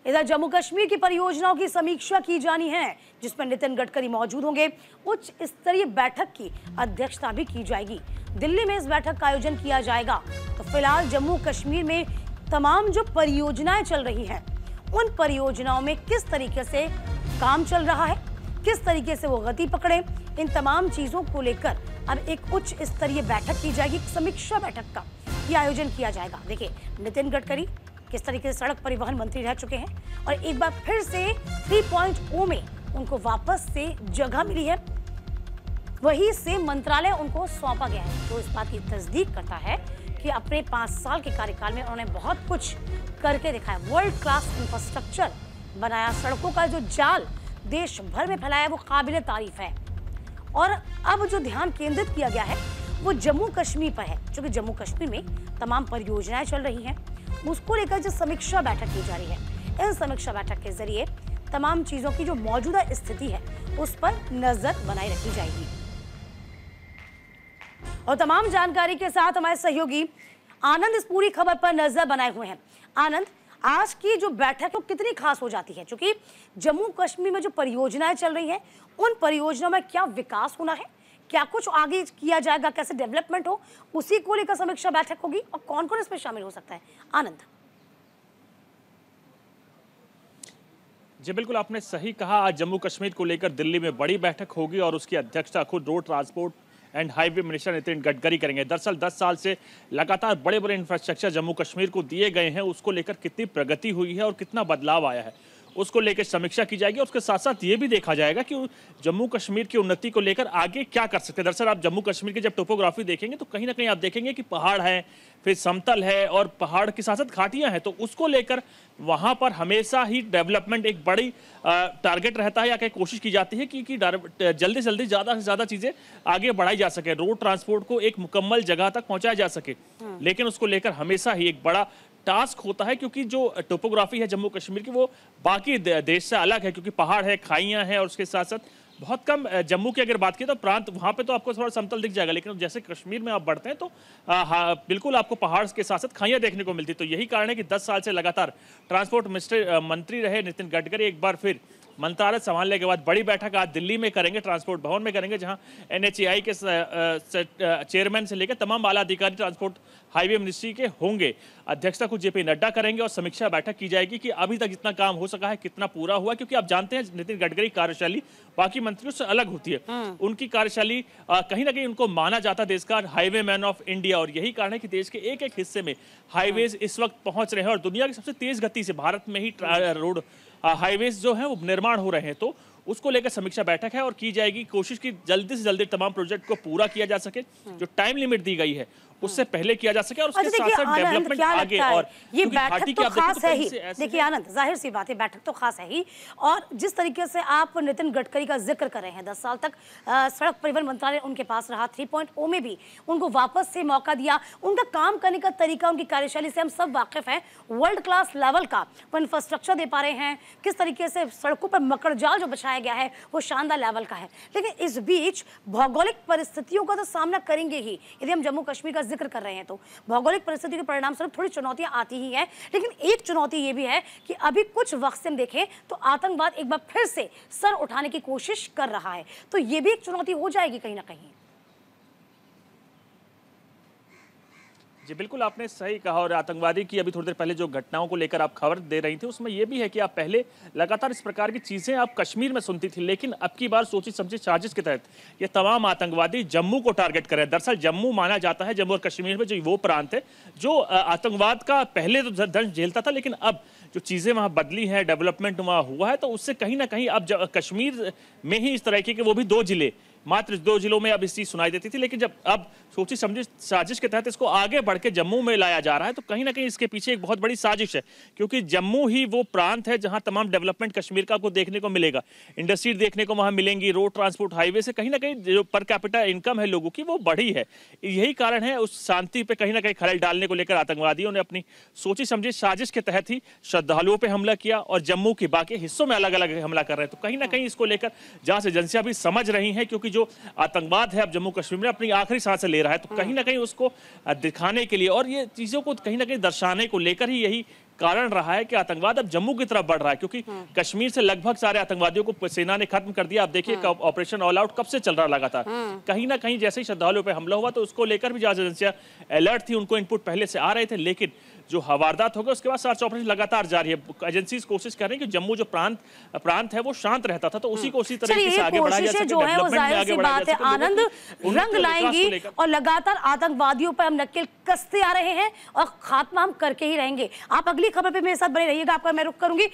इधर जम्मू कश्मीर की परियोजनाओं की समीक्षा की जानी है, जिसमें नितिन गडकरी मौजूद होंगे। उच्च स्तरीय बैठक की अध्यक्षता भी की जाएगी। दिल्ली में इस बैठक का आयोजन किया जाएगा। तो फिलहाल जम्मू कश्मीर में तमाम जो परियोजनाएं चल रही हैं, उन परियोजनाओं में किस तरीके से काम चल रहा है, किस तरीके से वो गति पकड़े, इन तमाम चीजों को लेकर अब एक उच्च स्तरीय बैठक की जाएगी। समीक्षा बैठक का ये आयोजन किया जाएगा। देखिए, नितिन गडकरी किस तरीके से सड़क परिवहन मंत्री रह चुके हैं और एक बार फिर से 3.0 में उनको वापस से जगह मिली है, वहीं से मंत्रालय उनको सौंपा गया है, जो इस बात की तस्दीक करता है कि अपने 5 साल के कार्यकाल में उन्होंने बहुत कुछ करके दिखाया। वर्ल्ड क्लास इंफ्रास्ट्रक्चर बनाया, सड़कों का जो जाल देश भर में फैलाया वो काबिले तारीफ है। और अब जो ध्यान केंद्रित किया गया है वो जम्मू कश्मीर पर है, क्योंकि जम्मू कश्मीर में तमाम परियोजनाएं चल रही हैं, उसको लेकर जो समीक्षा बैठक की जा रही है, इन समीक्षा बैठक के जरिए तमाम चीजों की जो मौजूदा स्थिति है उस पर नजर बनाए रखी जाएगी। और तमाम जानकारी के साथ हमारे सहयोगी आनंद इस पूरी खबर पर नजर बनाए हुए हैं। आनंद, आज की जो बैठक है वो कितनी खास हो जाती है, क्योंकि जम्मू कश्मीर में जो परियोजनाएं चल रही हैं उन परियोजनाओं में क्या विकास होना है, क्या कुछ आगे किया जाएगा, कैसे डेवलपमेंट हो, उसी को लेकर समीक्षा बैठक होगी और कौन कौन इसमें शामिल हो सकता है। आनंद जी बिल्कुल, आपने सही कहा। आज जम्मू कश्मीर को लेकर दिल्ली में बड़ी बैठक होगी और उसकी अध्यक्षता खुद road transport and highway minister Nitin Gadkari करेंगे। दरअसल 10 साल से लगातार बड़े बड़े इंफ्रास्ट्रक्चर जम्मू कश्मीर को दिए गए हैं, उसको लेकर कितनी प्रगति हुई है और कितना बदलाव आया है, उसको लेकर समीक्षा की जाएगी। और उसके साथ साथ ये भी देखा जाएगा कि जम्मू कश्मीर की उन्नति को लेकर आगे क्या कर सकते हैं। दरअसल आप जम्मू कश्मीर की जब टोपोग्राफी देखेंगे तो कहीं ना कहीं आप देखेंगे कि पहाड़ है, फिर समतल है और पहाड़ के साथ साथ घाटियां हैं, तो उसको लेकर वहां पर हमेशा ही डेवलपमेंट एक बड़ी टारगेट रहता है या कहीं कोशिश की जाती है कि जल्दी से जल्दी ज़्यादा से ज़्यादा चीज़ें आगे बढ़ाई जा सके, रोड ट्रांसपोर्ट को एक मुकम्मल जगह तक पहुंचाया जा सके। लेकिन उसको लेकर हमेशा ही एक बड़ा टास्क होता है, क्योंकि जो टोपोग्राफी है जम्मू कश्मीर की वो बाकी देश से अलग है, क्योंकि पहाड़ है, खाइयां हैं और उसके साथ साथ बहुत कम जम्मू की अगर बात की तो प्रांत वहां पे तो आपको थोड़ा समतल दिख जाएगा, लेकिन जैसे कश्मीर में आप बढ़ते हैं तो बिल्कुल आपको पहाड़ के साथ साथ खाइयां देखने को मिलती। तो यही कारण है कि 10 साल से लगातार ट्रांसपोर्ट मंत्री रहे नितिन गडकरी एक बार फिर मंत्रालय संभालने के बाद बड़ी बैठक आज दिल्ली में करेंगे, ट्रांसपोर्ट भवन में करेंगे, जहां NHAI के चेयरमैन से लेकर तमाम आला अधिकारी ट्रांसपोर्ट हाईवे मिनिस्ट्री के होंगे। अध्यक्षता को JP नड्डा करेंगे और समीक्षा बैठक की जाएगी कि अभी तक जितना काम हो सका है कितना पूरा हुआ, क्योंकि आप जानते हैं नितिन गडकरी कार्यशैली बाकी मंत्रियों से अलग होती है। उनकी कार्यशैली कहीं ना कहीं उनको माना जाता है देश का हाईवे मैन ऑफ इंडिया, और यही कारण है कि देश के एक एक हिस्से में हाईवेज इस वक्त पहुंच रहे हैं और दुनिया की सबसे तेज गति से भारत में ही रोड हाईवेज जो है वो निर्माण हो रहे हैं। तो उसको लेकर समीक्षा बैठक है और की जाएगी कोशिश की जल्दी से जल्दी तमाम प्रोजेक्ट को पूरा किया जा सके, जो टाइम लिमिट दी गई है उससे पहले किया जा सके और उसके साथ साथ डेवलपमेंट आगे। और ये बैठक तो खास है ही। देखिए आनंद, जाहिर सी बात है बैठक तो खास है ही, और जिस तरीके से आप नितिन गडकरी का जिक्र कर रहे हैं, 10 साल तक सड़क परिवहन मंत्रालय उनके पास रहा, 3.0 में भी उनको वापस से मौका दिया, उनका काम करने का तरीका, उनकी कार्यशैली से हम सब वाकिफ हैं। वर्ल्ड क्लास लेवल का वो इंफ्रास्ट्रक्चर दे पा रहे हैं, किस तरीके से सड़कों पर मकड़जाल जो बिछाया गया है वो शानदार लेवल का है। लेकिन इस बीच भौगोलिक परिस्थितियों का तो सामना करेंगे ही। यदि हम जम्मू कश्मीर का जिक्र कर रहे हैं तो भौगोलिक परिस्थितियों के परिणाम स्वरूप थोड़ी चुनौतियां आती ही हैं, लेकिन एक चुनौती ये भी है कि अभी कुछ वक्त से हम देखें तो आतंकवाद एक बार फिर से सर उठाने की कोशिश कर रहा है, तो ये भी एक चुनौती हो जाएगी कहीं ना कहीं। जी बिल्कुल, आपने सही कहा। और आतंकवादी की अभी थोड़ी देर पहले जो घटनाओं को लेकर आप खबर दे रही थी उसमें यह भी है कि आप पहले लगातार इस प्रकार की चीजें आप कश्मीर में सुनती थी, लेकिन अब की बार सोची समझी साजिश के तहत ये तमाम आतंकवादी जम्मू को टारगेट कर रहे हैं। दरअसल जम्मू माना जाता है, जम्मू और कश्मीर में जो वो प्रांत है जो आतंकवाद का पहले तो दंश झेलता था, लेकिन अब जो चीजें वहां बदली हैं, डेवलपमेंट वहां हुआ है, तो उससे कहीं ना कहीं अब कश्मीर में ही इस तरह के वो भी 2 जिले, मात्र 2 जिलों में अब इस चीज सुनाई देती थी, लेकिन जब अब सोची समझी साजिश के तहत इसको आगे बढ़ के जम्मू में लाया जा रहा है, तो कहीं ना कहीं इसके पीछे एक बहुत बड़ी साजिश है, क्योंकि जम्मू ही वो प्रांत है जहां तमाम डेवलपमेंट कश्मीर का आपको देखने को मिलेगा, इंडस्ट्री देखने को वहां मिलेंगी, रोड ट्रांसपोर्ट हाईवे से कहीं ना कहीं जो पर कैपिटा इनकम है लोगों की वो बढ़ी है। यही कारण है उस शांति पे कहीं ना कहीं खलल डालने को लेकर आतंकवादियों ने अपनी सोची समझी साजिश के तहत ही श्रद्धालुओं पर हमला किया और जम्मू के बाकी हिस्सों में अलग अलग हमला कर रहे हैं। तो कहीं ना कहीं इसको लेकर जहां से एजेंसियां भी समझ रही हैं, क्योंकि जो आतंकवाद है अब जम्मू कश्मीर में अपनी आखिरी सांसें ले रहा है, तो कहीं ना कहीं उसको दिखाने के लिए और ये चीजों को कहीं ना कहीं दर्शाने को लेकर ही यही कारण रहा है कि आतंकवाद अब जम्मू की तरफ बढ़ रहा है, क्योंकि कश्मीर से लगभग सारे आतंकवादियों को सेना ने खत्म कर दिया। आप देखिए ऑपरेशन ऑल आउट कब से चल रहा लगातार। कहीं ना कहीं जैसे ही श्रद्धालुओं पे हमला हुआ तो उसको लेकर भी जांच एजेंसियां अलर्ट थी, उनको इनपुट पहले से आ रहे थे, लेकिन जो वारदात हो गए उसके बाद सर्च ऑपरेशन लगातार जारी है। एजेंसी कोशिश कर रही है कि जम्मू जो प्रांत है वो शांत रहता था, तो उसी को उसी तरीके से आगे बढ़ाया जा सके, जो है वो जाहिर सी बात है आनंद रंग लाएंगी और लगातार आतंकवादियों पर हम नकेल कसते आ रहे हैं और खात्मा हम करके ही रहेंगे। आप अगली खबर पे मेरे साथ बने रहिएगा, आपका मैं रुख करूंगी।